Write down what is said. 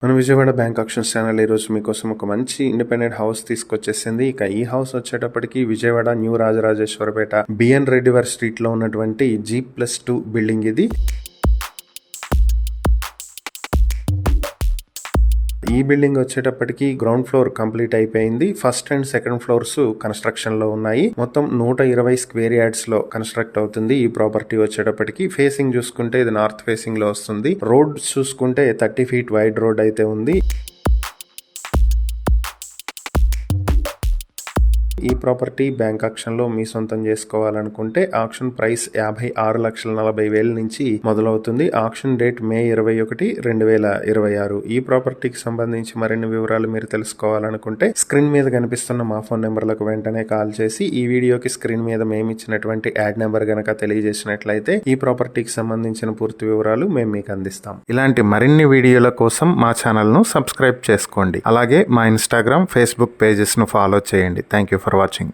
మన Vijayawada bank actions channel ఈరోజు మీకోసం ఒక మంచి ఇండిపెండెంట్ హౌస్ తీసుకొచ్చేసింది. ఇక ఈ హౌస్ వచ్చేటప్పటికి Vijayawada new Rajarajeswarapeta B N రెడ్డివర్ street లో ఉన్నటువంటి G+2 బిల్డింగ్ ఇది. ఈ బిల్డింగ్ వచ్చేటప్పటికి గ్రౌండ్ ఫ్లోర్ కంప్లీట్ అయిపోయింది. First and second floors construction లో ఉన్నాయి. మొత్తం 120 స్క్వేర్ యార్డ్స్ లో కన్స్ట్రక్ట్ అవుతుంది. ఈ ప్రాపర్టీ వచ్చేటప్పటికి ఫేసింగ్ చూసుకుంటే ఇది నార్త్ ఫేసింగ్ లో వస్తుంది. రోడ్ చూసుకుంటే 30 ఫీట్ వైడ్ రోడ్ అయితే ఉంది. ఈ ప్రాపర్టీ బ్యాంక్ ఆక్షన్ లో మీ సొంతం చేసుకోవాలనుకుంటే ఆక్షన్ ప్రైస్ 56,40,000 నుంచి మొదలవుతుంది. Auction date May 21, 2026. ఈ ప్రాపర్టీకి సంబంధించి మరిన్ని వివరాలు మీరు తెలుసుకోవాలనుకుంటే స్క్రీన్ మీద కనిపిస్తున్న మా ఫోన్ నెంబర్లకు వెంటనే కాల్ చేసి ఈ వీడియోకి స్క్రీన్ మీద మేము ఇచ్చినటువంటి యాడ్ నెంబర్ గనక తెలియజేసినట్లయితే ఈ ప్రాపర్టీకి సంబంధించిన పూర్తి వివరాలు మేము మీకు అందిస్తాం. ఇలాంటి మరిన్ని వీడియోల కోసం మా ఛానల్ ను సబ్స్క్రైబ్ చేసుకోండి. అలాగే మా ఇన్స్టాగ్రామ్, ఫేస్బుక్ పేజెస్ ను ఫాలో చేయండి. Thank you for watching.